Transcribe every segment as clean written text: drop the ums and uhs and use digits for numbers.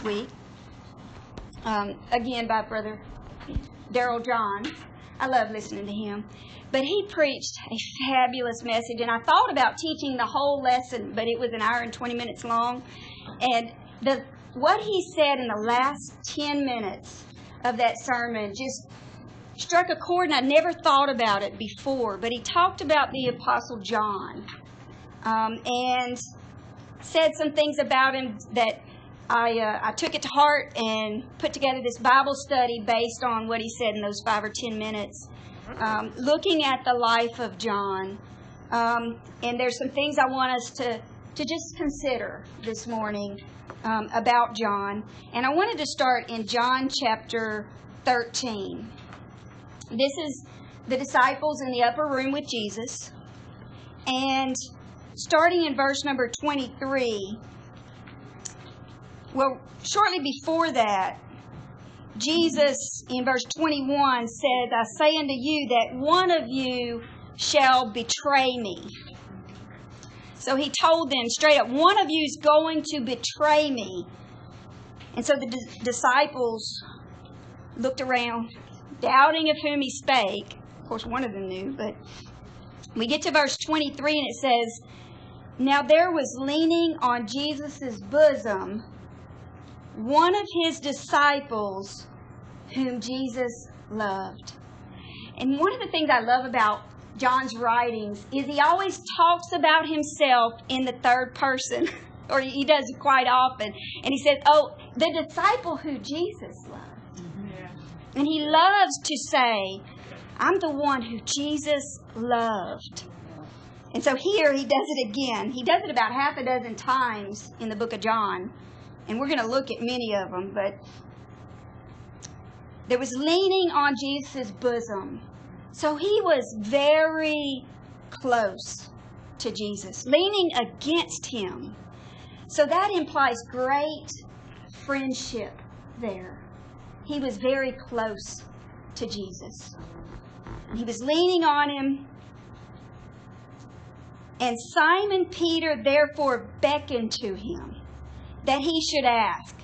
week, again by Brother Darrell Johns. I love listening to him. But he preached a fabulous message, and I thought about teaching the whole lesson, but it was an hour and 20 minutes long. And what he said in the last 10 minutes of that sermon just struck a chord, and I never thought about it before. But he talked about the Apostle John and said some things about him that I took it to heart and put together this Bible study based on what he said in those 5 or 10 minutes, looking at the life of John. And there's some things I want us to just consider this morning about John. And I wanted to start in John chapter 13. This is the disciples in the upper room with Jesus. And starting in verse number 23, well, shortly before that, Jesus, in verse 21, said, I say unto you that one of you shall betray me. So he told them straight up, one of you is going to betray me. And so the disciples looked around, doubting of whom he spake. Of course, one of them knew, but we get to verse 23 and it says, Now there was leaning on Jesus' bosom one of his disciples whom Jesus loved. And one of the things I love about John's writings is he always talks about himself in the third person, or he does it quite often. And he says, oh, the disciple who Jesus loved. Yeah. And he loves to say, I'm the one who Jesus loved. And so here he does it again. He does it about half a dozen times in the book of John. And we're going to look at many of them, but there was leaning on Jesus' bosom. So he was very close to Jesus, leaning against him. So that implies great friendship there. He was very close to Jesus. He was leaning on him. And Simon Peter therefore beckoned to him, that he should ask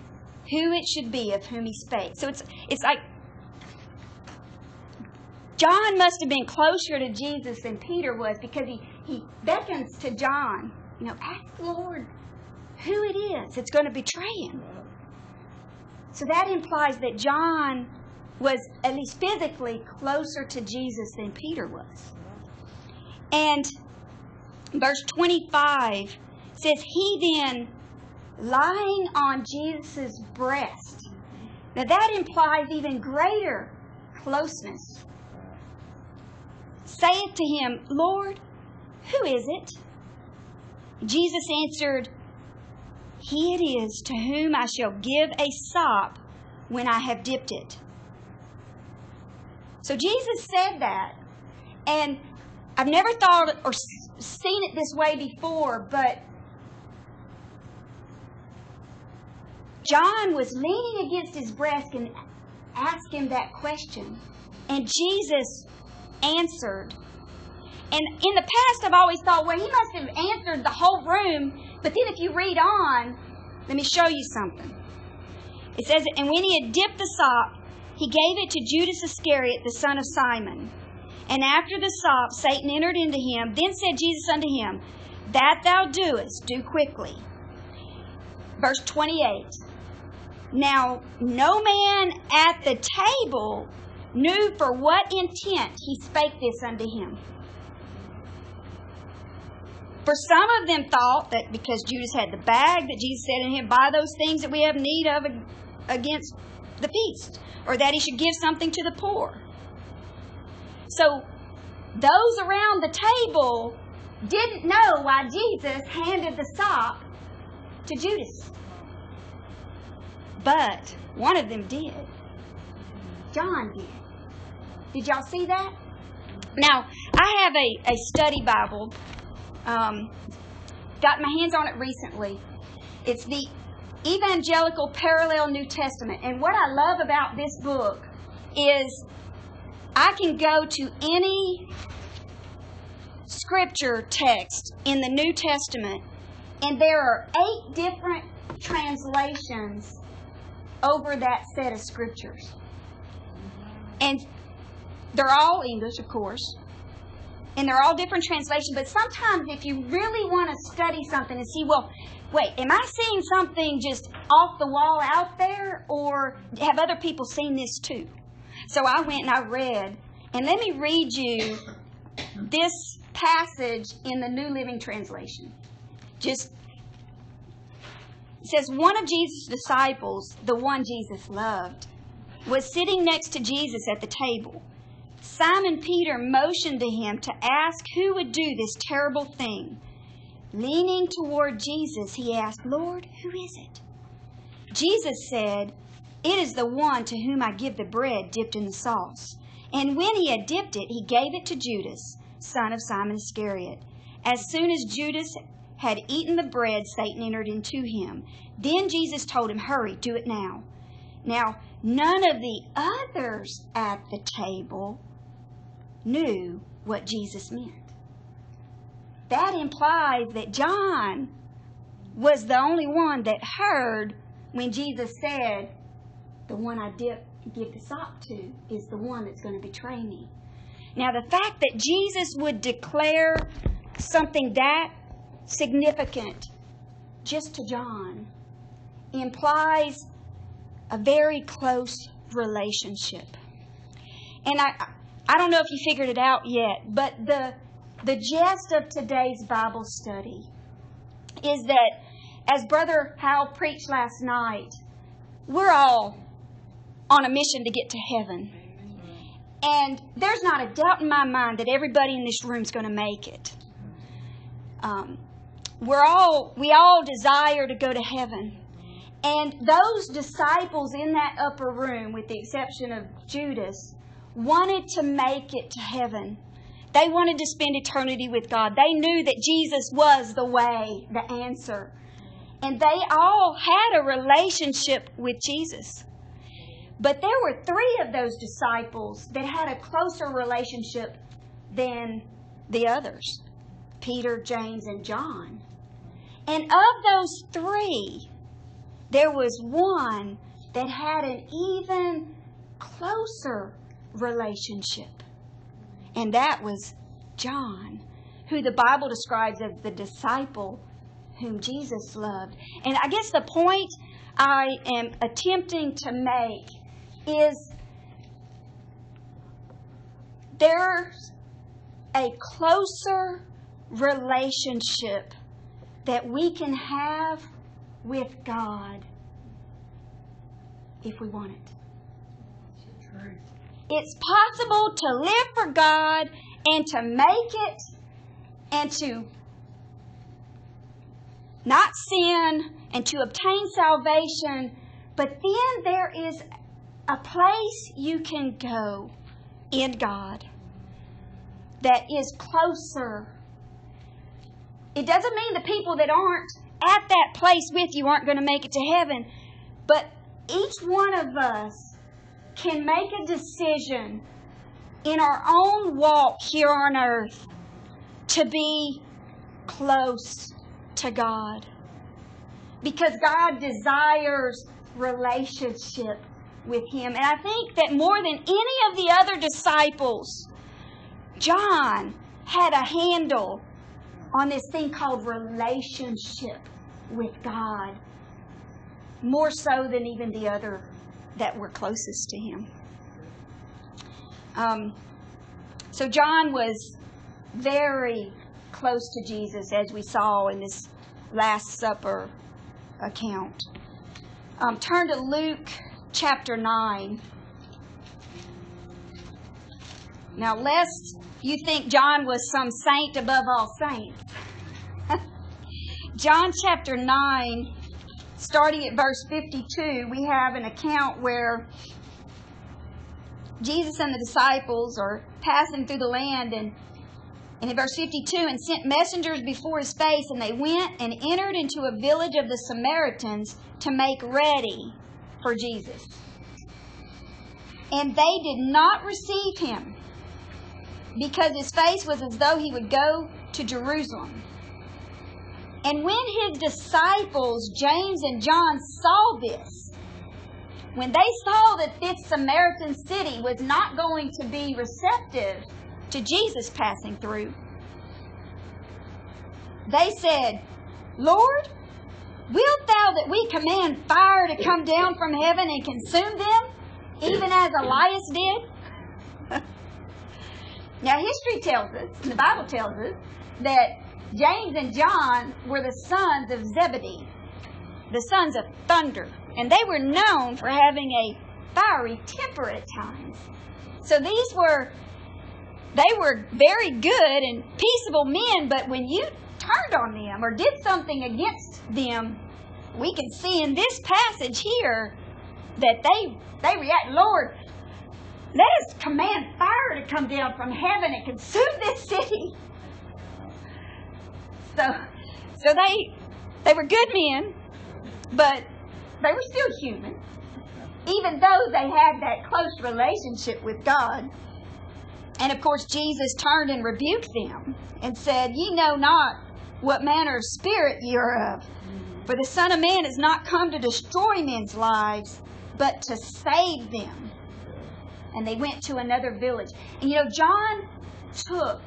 who it should be of whom he spake. So it's like John must have been closer to Jesus than Peter was, because he beckons to John, ask the Lord who it is that's going to betray him. So that implies that John was at least physically closer to Jesus than Peter was. And verse 25 says, He then, lying on Jesus' breast. Now that implies even greater closeness. Saith to him, Lord, who is it? Jesus answered, He it is to whom I shall give a sop when I have dipped it. So Jesus said that, and I've never thought or seen it this way before, but John was leaning against his breast and asked him that question. And Jesus answered. And in the past, I've always thought, well, he must have answered the whole room. But then if you read on, let me show you something. It says, And when he had dipped the sop, he gave it to Judas Iscariot, the son of Simon. And after the sop, Satan entered into him. Then said Jesus unto him, That thou doest, do quickly. Verse 28. Now, no man at the table knew for what intent he spake this unto him. For some of them thought that because Judas had the bag, that Jesus said unto him, Buy those things that we have need of against the feast, or that he should give something to the poor. So, those around the table didn't know why Jesus handed the sop to Judas. But one of them did. John did. Did y'all see that? Now, I have a study Bible. Got my hands on it recently. It's the Evangelical Parallel New Testament. And what I love about this book is I can go to any scripture text in the New Testament, and there are 8 different translations over that set of scriptures. And they're all English, of course. And they're all different translations. But sometimes if you really want to study something and see, well, wait, am I seeing something just off the wall out there? Or have other people seen this too? So I went and I read. And let me read you this passage in the New Living Translation. It says, one of Jesus' disciples, the one Jesus loved, was sitting next to Jesus at the table. Simon Peter motioned to him to ask who would do this terrible thing. Leaning toward Jesus, he asked, Lord, who is it? Jesus said, it is the one to whom I give the bread dipped in the sauce. And when he had dipped it, he gave it to Judas, son of Simon Iscariot. As soon as Judas had eaten the bread, Satan entered into him. Then Jesus told him, hurry, do it now. Now, none of the others at the table knew what Jesus meant. That implies that John was the only one that heard when Jesus said, the one I give the sop to is the one that's going to betray me. Now, the fact that Jesus would declare something that significant just to John implies a very close relationship. And I don't know if you figured it out yet, but the gist of today's Bible study is that, as Brother Hal preached last night, we're all on a mission to get to heaven. And there's not a doubt in my mind that everybody in this room is going to make it. We all desire to go to heaven. And those disciples in that upper room, with the exception of Judas, wanted to make it to heaven. They wanted to spend eternity with God. They knew that Jesus was the way, the answer. And they all had a relationship with Jesus. But there were 3 of those disciples that had a closer relationship than the others, Peter, James, and John. And of those 3, there was one that had an even closer relationship. And that was John, who the Bible describes as the disciple whom Jesus loved. And I guess the point I am attempting to make is there's a closer relationship that we can have with God if we want it. It's possible to live for God and to make it and to not sin and to obtain salvation. But then there is a place you can go in God that is closer. It doesn't mean the people that aren't at that place with you aren't going to make it to heaven. But each one of us can make a decision in our own walk here on earth to be close to God. Because God desires relationship with Him. And I think that more than any of the other disciples, John had a handle on this thing called relationship with God. More so than even the other that were closest to him. So John was very close to Jesus, as we saw in this Last Supper account. Turn to Luke chapter 9. Now, lest you think John was some saint above all saints, John chapter 9, starting at verse 52, we have an account where Jesus and the disciples are passing through the land, and in verse 52, and sent messengers before his face, and they went and entered into a village of the Samaritans to make ready for Jesus. And they did not receive him, because his face was as though he would go to Jerusalem. And when his disciples, James and John, saw this, when they saw that this Samaritan city was not going to be receptive to Jesus passing through, they said, Lord, wilt thou that we command fire to come down from heaven and consume them, even as Elias did? Now, history tells us, the Bible tells us, that James and John were the sons of Zebedee, the sons of thunder. And they were known for having a fiery temper at times. So they were very good and peaceable men, but when you turned on them or did something against them, we can see in this passage here that they react, Lord, let us command fire to come down from heaven and consume this city. So they were good men, but they were still human, even though they had that close relationship with God. And of course, Jesus turned and rebuked them and said, Ye know not what manner of spirit ye are of. For the Son of Man is not come to destroy men's lives, but to save them. And they went to another village. And John took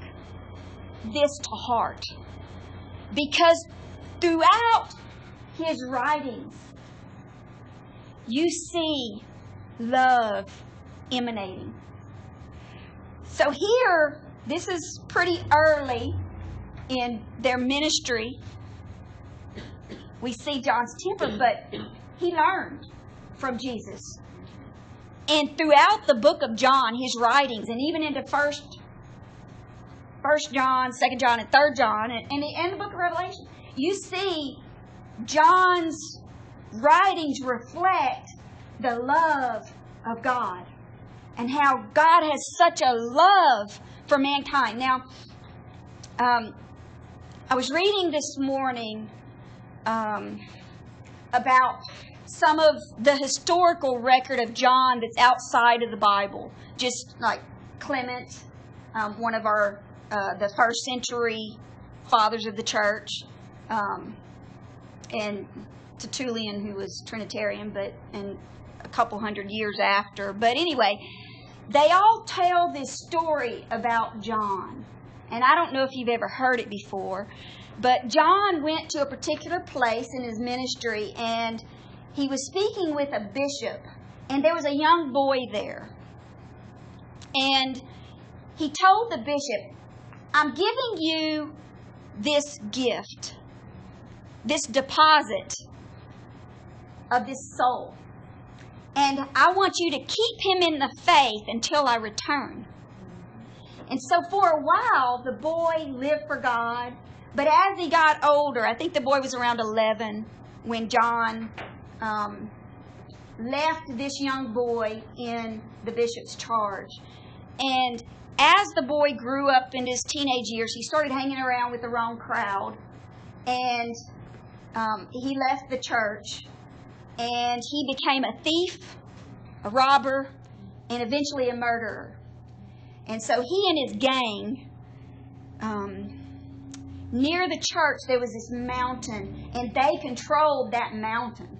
this to heart, because throughout his writings, you see love emanating. So here, this is pretty early in their ministry. We see John's temper, but he learned from Jesus. And throughout the book of John, his writings, and even into First John, 2 John, and 3 John, and the book of Revelation, you see John's writings reflect the love of God and how God has such a love for mankind. Now, I was reading this morning about some of the historical record of John that's outside of the Bible, just like Clement, one of the first century fathers of the church, and Tertullian, who was Trinitarian, and a couple hundred years after. But anyway, they all tell this story about John. And I don't know if you've ever heard it before, but John went to a particular place in his ministry, and he was speaking with a bishop, and there was a young boy there. And he told the bishop, I'm giving you this gift, this deposit of this soul. And I want you to keep him in the faith until I return. And so for a while, the boy lived for God. But as he got older, I think the boy was around 11 when John left this young boy in the bishop's charge. And as the boy grew up in his teenage years, he started hanging around with the wrong crowd. And he left the church. And he became a thief, a robber, and eventually a murderer. And so he and his gang, near the church, there was this mountain, and they controlled that mountain.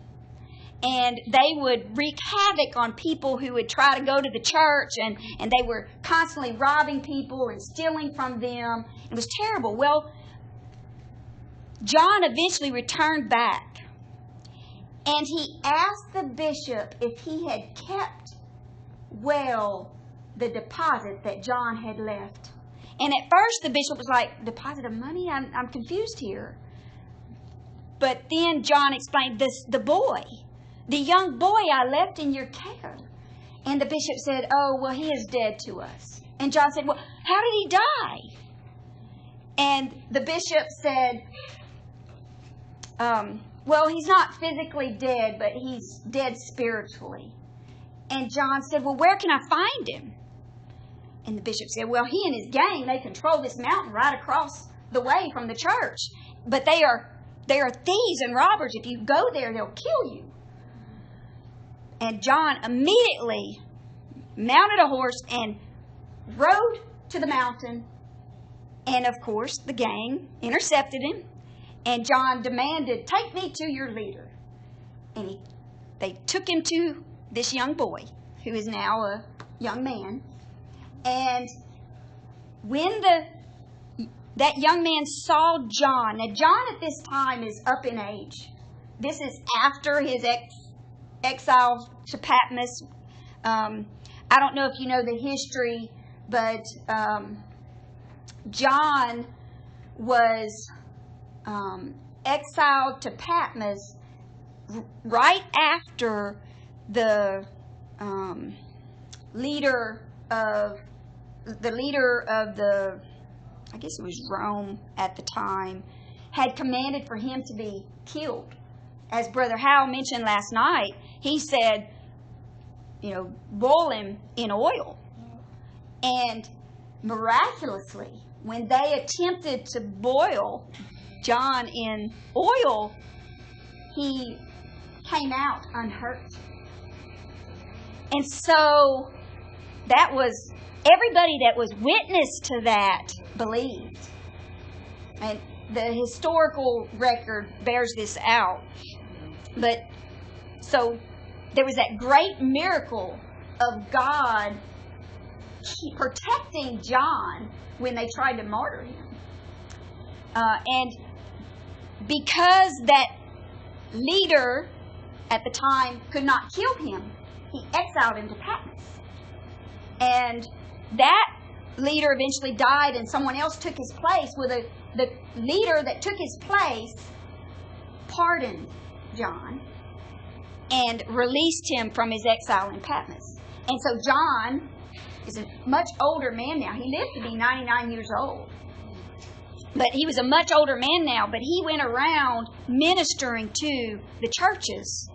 And they would wreak havoc on people who would try to go to the church, and they were constantly robbing people and stealing from them. It was terrible. Well, John eventually returned back, and he asked the bishop if he had kept well the deposit that John had left. And at first the bishop was like, deposit of money? I'm confused here. But then John explained, the boy, the young boy I left in your care. And the bishop said, oh, well, he is dead to us. And John said, well, how did he die? And the bishop said, well, he's not physically dead, but he's dead spiritually. And John said, well, where can I find him? And the bishop said, well, he and his gang, they control this mountain right across the way from the church. But they are thieves and robbers. If you go there, they'll kill you. And John immediately mounted a horse and rode to the mountain. And, of course, the gang intercepted him. And John demanded, take me to your leader. And they took him to this young boy, who is now a young man. And when that young man saw John, now John at this time is up in age. This is after his exile to Patmos. I don't know if you know the history, but John was exiled to Patmos right after the leader of the, I guess it was Rome at the time, had commanded for him to be killed. As Brother Howell mentioned last night, he said, boil him in oil. And miraculously, when they attempted to boil John in oil, he came out unhurt. And so that was, everybody that was witness to that believed. And the historical record bears this out. But so there was that great miracle of God protecting John when they tried to martyr him. And because that leader at the time could not kill him, he exiled him to Patmos. And that leader eventually died and someone else took his place. Well, the leader that took his place pardoned John and released him from his exile in Patmos. And so John is a much older man now. He lived to be 99 years old. But he was a much older man now, but he went around ministering to the churches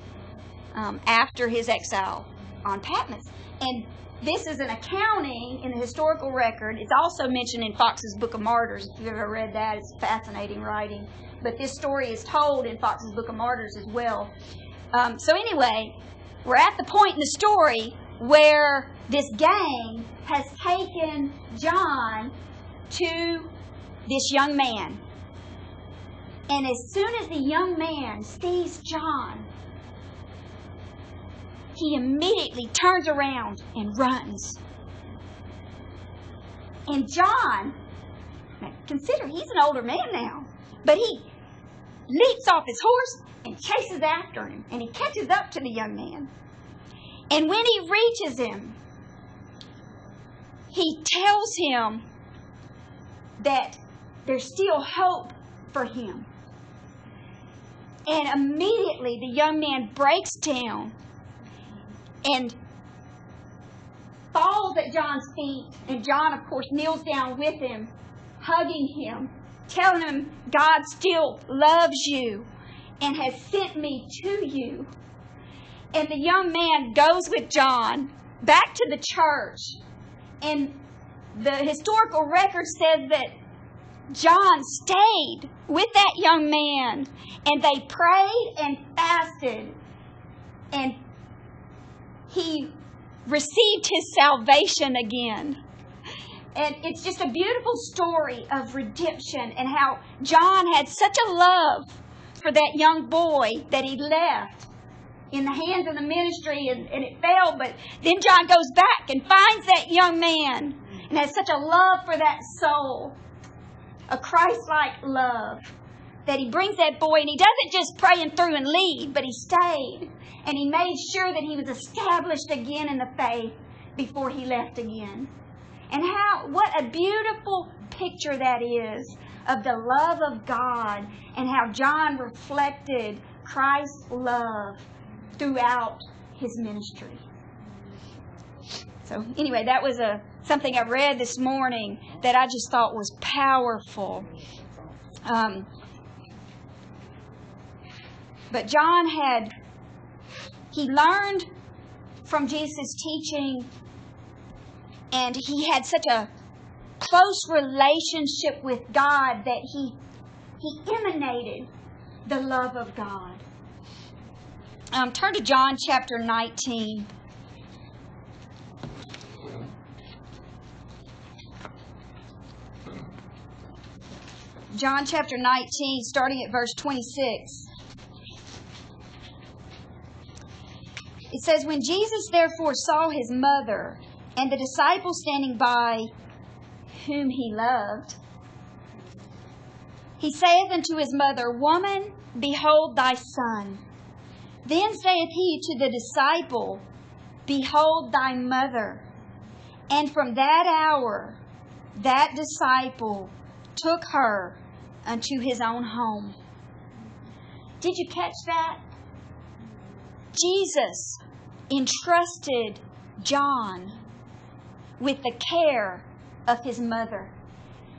after his exile on Patmos. And this is an accounting in the historical record. It's also mentioned in Fox's Book of Martyrs. If you've ever read that, it's fascinating writing. But this story is told in Fox's Book of Martyrs as well. So anyway, we're at the point in the story where this gang has taken John to this young man. And as soon as the young man sees John, he immediately turns around and runs. And John, now consider he's an older man now, but he leaps off his horse and chases after him. And he catches up to the young man. And when he reaches him, he tells him that there's still hope for him. And immediately the young man breaks down and falls at John's feet. And John, of course, kneels down with him, hugging him, telling him God still loves you and has sent me to you. And the young man goes with John back to the church. And the historical record says that John stayed with that young man. And they prayed and fasted. And he received his salvation again. And it's just a beautiful story of redemption and how John had such a love for that young boy that he left in the hands of the ministry and it failed. But then John goes back and finds that young man and has such a love for that soul, a Christ-like love, that he brings that boy and he doesn't just pray him through and leave, but he stayed and he made sure that he was established again in the faith before he left again. And what a beautiful picture that is of the love of God and how John reflected Christ's love throughout his ministry. So anyway, that was something I read this morning that I just thought was powerful. But John he learned from Jesus' teaching, and he had such a close relationship with God that he emanated the love of God. Turn to John chapter 19. John chapter 19, starting at verse 26. It says, when Jesus therefore saw his mother and the disciple standing by, whom he loved, he saith unto his mother, Woman, behold thy son. Then saith he to the disciple, Behold thy mother. And from that hour, that disciple took her unto his own home. Did you catch that? Jesus entrusted John with the care of his mother.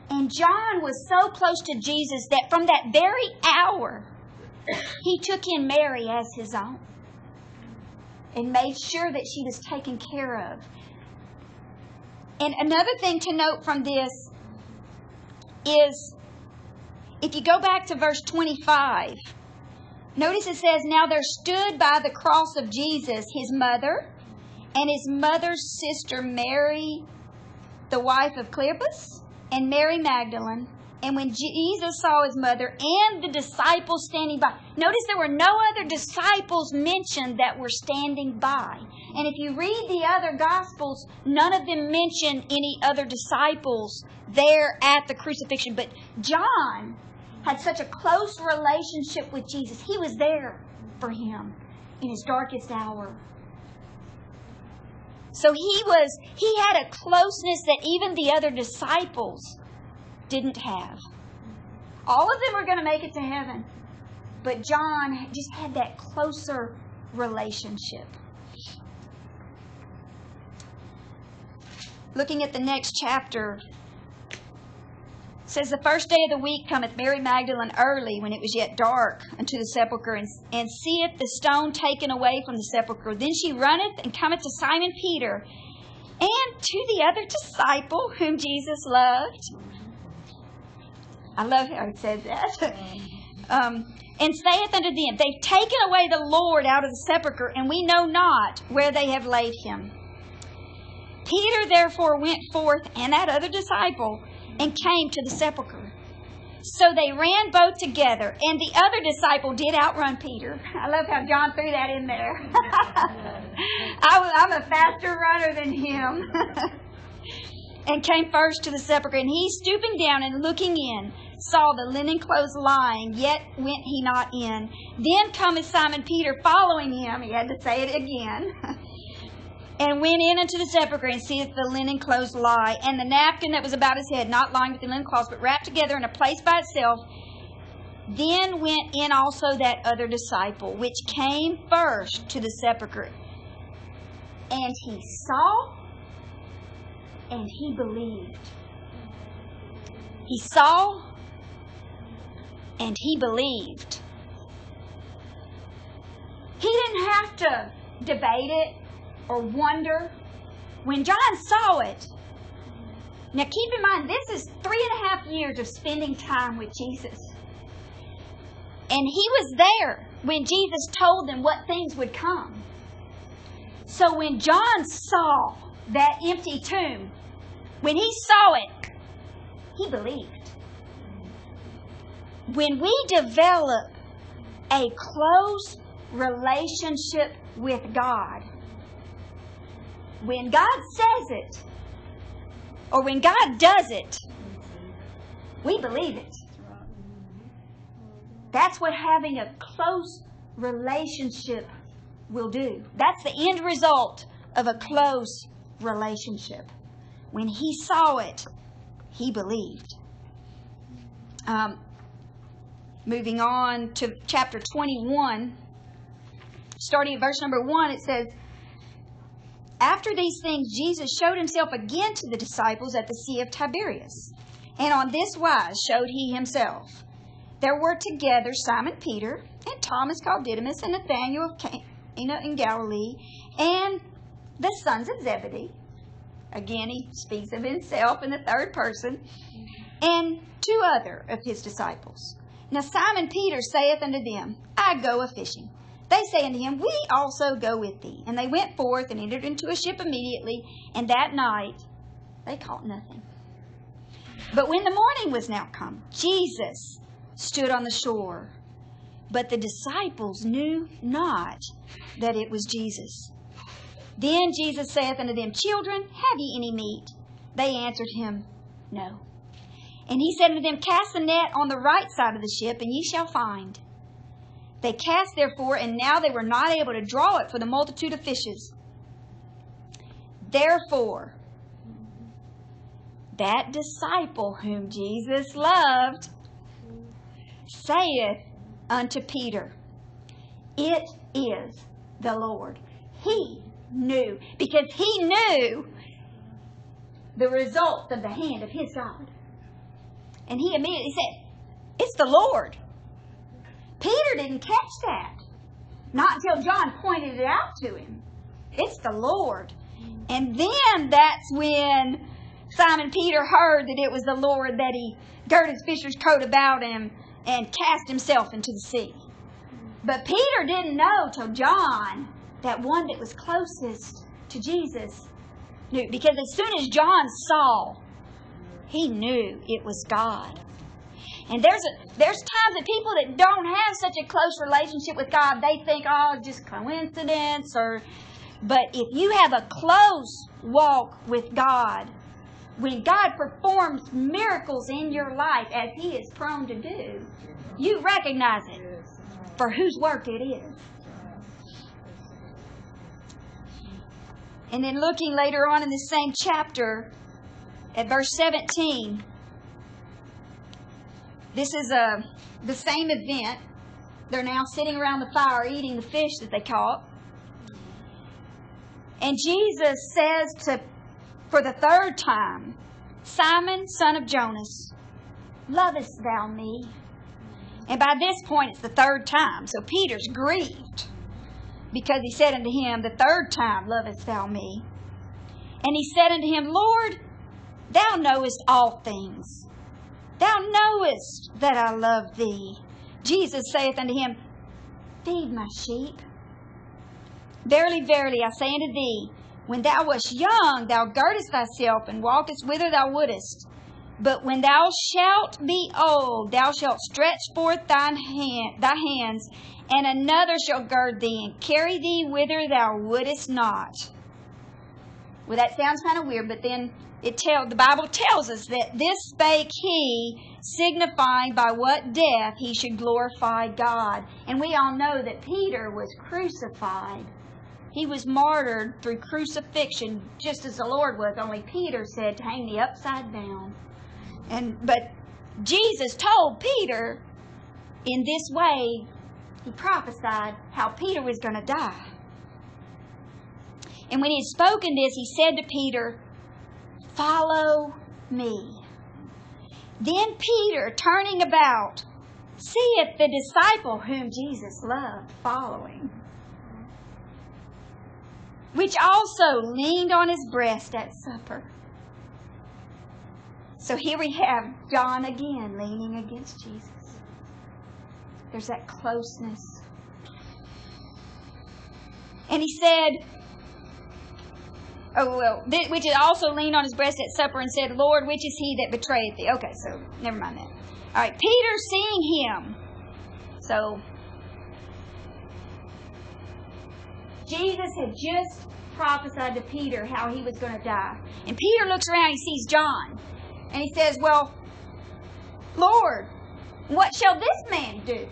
And John was so close to Jesus that from that very hour, he took in Mary as his own and made sure that she was taken care of. And another thing to note from this is, if you go back to verse 25, notice it says, Now there stood by the cross of Jesus his mother and his mother's sister Mary, the wife of Cleopas, and Mary Magdalene. And when Jesus saw his mother and the disciples standing by, notice there were no other disciples mentioned that were standing by. And if you read the other Gospels, none of them mention any other disciples there at the crucifixion. But John had such a close relationship with Jesus. He was there for him in his darkest hour. So he had a closeness that even the other disciples didn't have. All of them were going to make it to heaven, but John just had that closer relationship. Looking at the next chapter, it says, The first day of the week cometh Mary Magdalene early, when it was yet dark, unto the sepulchre, and seeth the stone taken away from the sepulchre. Then she runneth and cometh to Simon Peter, and to the other disciple whom Jesus loved. I love how it says that. And saith unto them, They've taken away the Lord out of the sepulchre, and we know not where they have laid him. Peter therefore went forth, and that other disciple, and came to the sepulchre. So they ran both together, and the other disciple did outrun Peter. I love how John threw that in there. I'm a faster runner than him. And came first to the sepulchre, and he, stooping down and looking in, saw the linen clothes lying, yet went he not in. Then cometh Simon Peter following him, he had to say it again, and went in unto the sepulchre, and seeth the linen clothes lie, and the napkin that was about his head, not lying with the linen cloths, but wrapped together in a place by itself. Then went in also that other disciple, which came first to the sepulchre. And he saw, and he believed. He saw, and he believed. He didn't have to debate it or wonder. When John saw it, now keep in mind, this is 3.5 years of spending time with Jesus. And he was there when Jesus told them what things would come. So when John saw that empty tomb, when he saw it, he believed. When we develop a close relationship with God, when God says it, or when God does it, we believe it. That's what having a close relationship will do. That's the end result of a close relationship. When he saw it, he believed. Moving on to chapter 21, starting at verse number 1, it says, After these things Jesus showed himself again to the disciples at the Sea of Tiberias. And on this wise showed he himself. There were together Simon Peter, and Thomas called Didymus, and Nathanael of Cana in Galilee, and the sons of Zebedee. Again, he speaks of himself in the third person. And 2 other of his disciples. Now Simon Peter saith unto them, I go a-fishing. They say unto him, We also go with thee. And they went forth and entered into a ship immediately, and that night they caught nothing. But when the morning was now come, Jesus stood on the shore. But the disciples knew not that it was Jesus. Then Jesus saith unto them, Children, have ye any meat? They answered him, No. And he said unto them, Cast the net on the right side of the ship, and ye shall find. They cast therefore, and now they were not able to draw it for the multitude of fishes. Therefore, that disciple whom Jesus loved saith unto Peter, It is the Lord. He knew, because he knew the result of the hand of his God. And he immediately said, It's the Lord. Peter didn't catch that. Not until John pointed it out to him. It's the Lord. And then that's when Simon Peter heard that it was the Lord, that he girded his fisher's coat about him and cast himself into the sea. But Peter didn't know till John, that one that was closest to Jesus, knew. Because as soon as John saw, he knew it was God. And there's times that people that don't have such a close relationship with God, they think, oh, it's just coincidence. But if you have a close walk with God, when God performs miracles in your life, as He is prone to do, you recognize it for whose work it is. And then looking later on in the same chapter, at verse 17, this is the same event. They're now sitting around the fire eating the fish that they caught. And Jesus says for the third time, Simon, son of Jonas, lovest thou me? And by this point it's the third time. So Peter's grieved, because he said unto him, the third time, lovest thou me? And he said unto him, Lord, thou knowest all things. Thou knowest that I love thee. Jesus saith unto him, Feed my sheep. Verily, verily, I say unto thee, when thou wast young, thou girdest thyself and walkest whither thou wouldest. But when thou shalt be old, thou shalt stretch forth thy hands, and another shall gird thee and carry thee whither thou wouldest not. Well, that sounds kind of weird, but then the Bible tells us that this spake he, signifying by what death he should glorify God. And we all know that Peter was crucified. He was martyred through crucifixion, just as the Lord was, only Peter said to hang thee upside down. But Jesus told Peter in this way, he prophesied how Peter was going to die. And when he had spoken this, he said to Peter, Follow me. Then Peter, turning about, seeth the disciple whom Jesus loved following, which also leaned on his breast at supper. So here we have John again leaning against Jesus. There's that closeness. And he said, which had also leaned on his breast at supper and said, Lord, which is he that betrayeth thee? Okay, so never mind that. All right, Peter seeing him. So Jesus had just prophesied to Peter how he was going to die. And Peter looks around, he sees John. And he says, well, Lord, what shall this man do?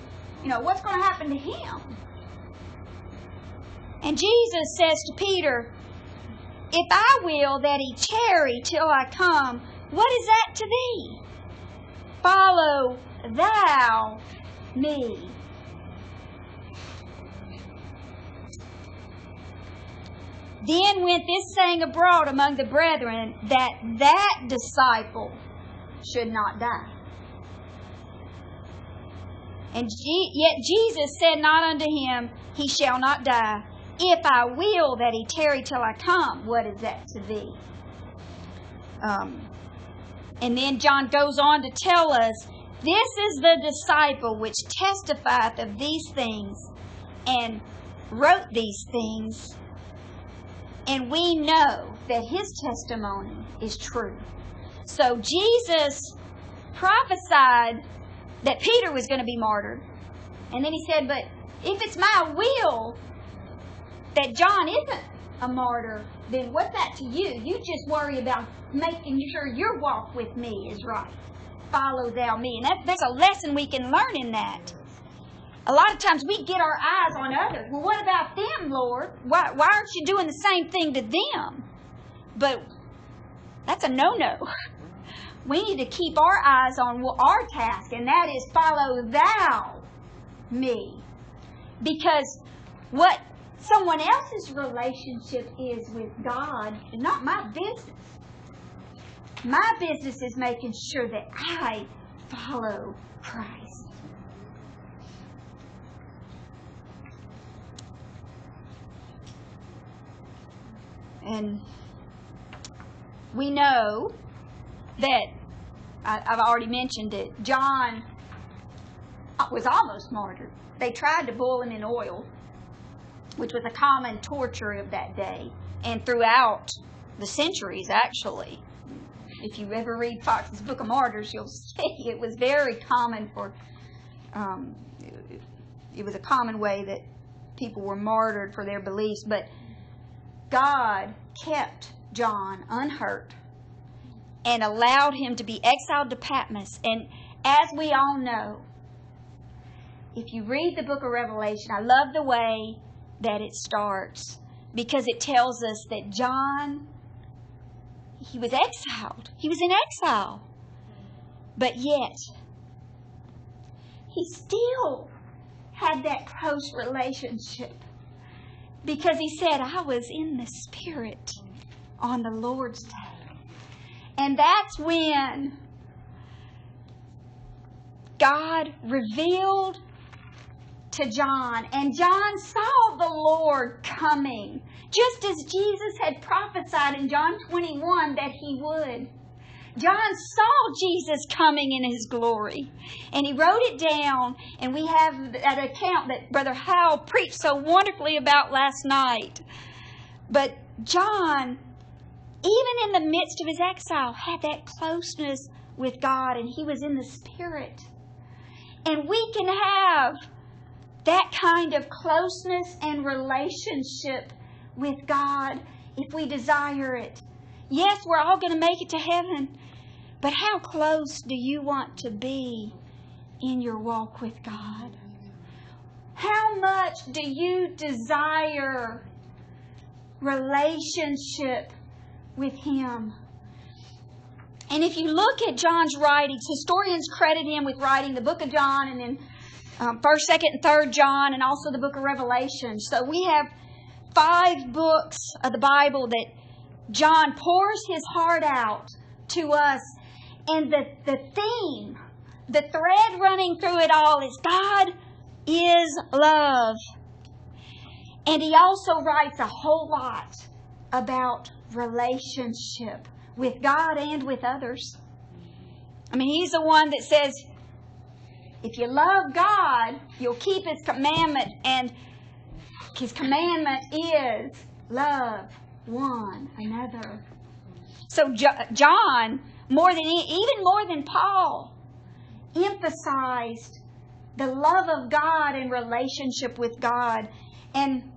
What's going to happen to him? And Jesus says to Peter, If I will that he tarry till I come, what is that to thee? Follow thou me. Then went this saying abroad among the brethren, that disciple should not die. And yet Jesus said not unto him, He shall not die. If I will that he tarry till I come, what is that to thee? And then John goes on to tell us, This is the disciple which testifieth of these things, and wrote these things, and we know that his testimony is true. So Jesus prophesied that Peter was going to be martyred. And then he said, but if it's my will that John isn't a martyr, then what's that to you? You just worry about making sure your walk with me is right. Follow thou me. And there's a lesson we can learn in that. A lot of times we get our eyes on others. Well, what about them, Lord? Why aren't you doing the same thing to them? But that's a no-no. We need to keep our eyes on our task, and that is follow thou me. Because what someone else's relationship is with God is not my business. My business is making sure that I follow Christ. And we know that, I've already mentioned it, John was almost martyred. They tried to boil him in oil, which was a common torture of that day, and throughout the centuries, actually. If you ever read Fox's Book of Martyrs, you'll see it was very common for, it was a common way that people were martyred for their beliefs. But God kept John unhurt and allowed him to be exiled to Patmos. And as we all know, if you read the book of Revelation, I love the way that it starts, because it tells us that John, he was exiled. He was in exile. But yet, he still had that close relationship, because he said, I was in the Spirit on the Lord's day. And that's when God revealed to John, and John saw the Lord coming, just as Jesus had prophesied in John 21 that he would. John saw Jesus coming in his glory, and he wrote it down, and we have that account that Brother Howell preached so wonderfully about last night. But John, even in the midst of his exile, had that closeness with God, and he was in the Spirit. And we can have that kind of closeness and relationship with God if we desire it. Yes, we're all going to make it to heaven, but how close do you want to be in your walk with God? How much do you desire relationship with Him? And if you look at John's writings, historians credit him with writing the book of John, and then 1st, 2nd, and 3rd John, and also the book of Revelation. So we have 5 books of the Bible that John pours his heart out to us. And the theme, the thread running through it all is God is love. And he also writes a whole lot about relationship with God and with others. I mean, he's the one that says, if you love God, you'll keep His commandment. And His commandment is love one another. So John, even more than Paul, emphasized the love of God and relationship with God. And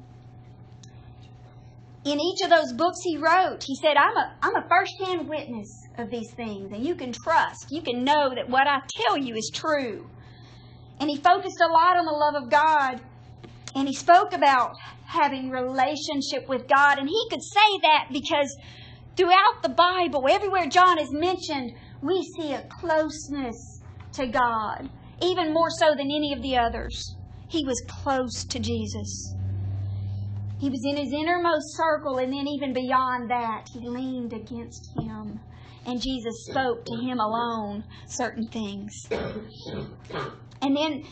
in each of those books he wrote, he said, I'm a first-hand witness of these things. And you can trust, you can know that what I tell you is true. And he focused a lot on the love of God. And he spoke about having relationship with God. And he could say that because throughout the Bible, everywhere John is mentioned, we see a closeness to God. Even more so than any of the others. He was close to Jesus. He was in His innermost circle, and then even beyond that, he leaned against Him. And Jesus spoke to him alone certain things. And then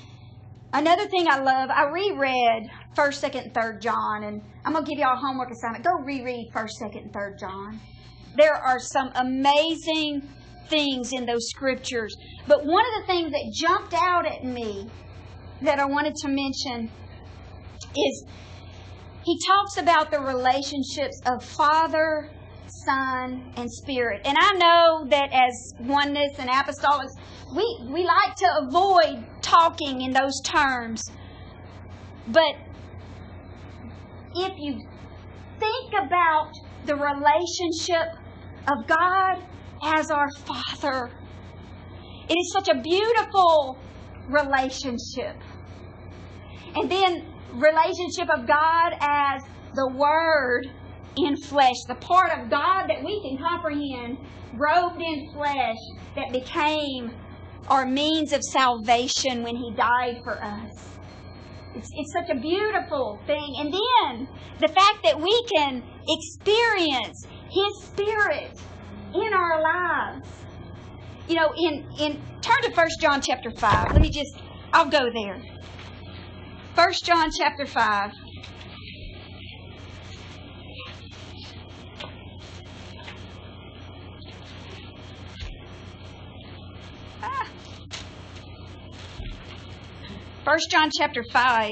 another thing I love, I reread 1st, 2nd, and 3rd John, and I'm going to give you all a homework assignment. Go reread 1st, 2nd, and 3rd John. There are some amazing things in those scriptures. But one of the things that jumped out at me that I wanted to mention is he talks about the relationships of father Son, and Spirit. And I know that as oneness and apostolics, we like to avoid talking in those terms. But if you think about the relationship of God as our Father, it is such a beautiful relationship. And then relationship of God as the Word in flesh, the part of God that we can comprehend, robed in flesh, that became our means of salvation when He died for us. It's such a beautiful thing. And then the fact that we can experience His Spirit in our lives. You know, turn to 1 John chapter 5. I'll go there. 1 John chapter 5. First John chapter 5.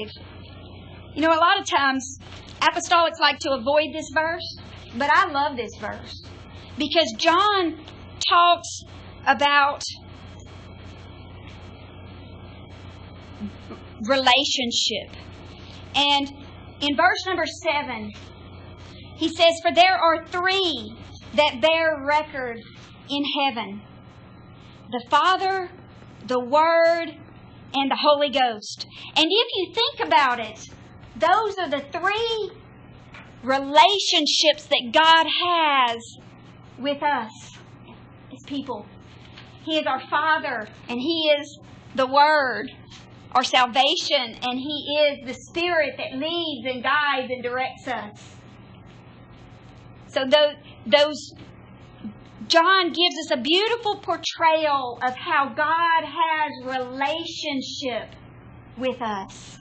You know, a lot of times apostolics like to avoid this verse, but I love this verse because John talks about relationship. And in verse number 7, he says, "For there are three that bear record in heaven, the Father, the Word, and the Holy Ghost." And if you think about it, those are the three relationships that God has with us as people. He is our Father, and He is the Word, our salvation, and He is the Spirit that leads and guides and directs us. So John gives us a beautiful portrayal of how God has relationship with us.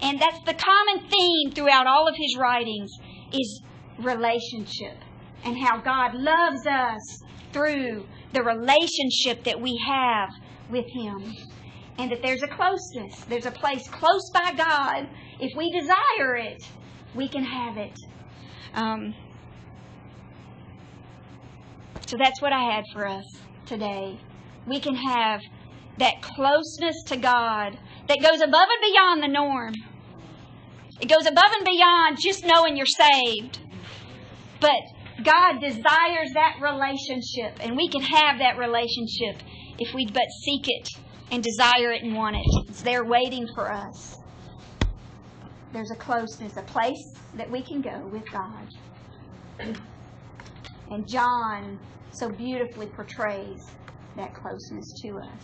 And that's the common theme throughout all of his writings is relationship. And how God loves us through the relationship that we have with Him. And that there's a closeness. There's a place close by God. If we desire it, we can have it. So that's what I had for us today. We can have that closeness to God that goes above and beyond the norm. It goes above and beyond just knowing you're saved. But God desires that relationship, and we can have that relationship if we but seek it and desire it and want it. It's there waiting for us. There's a closeness, a place that we can go with God. And John so beautifully portrays that closeness to us.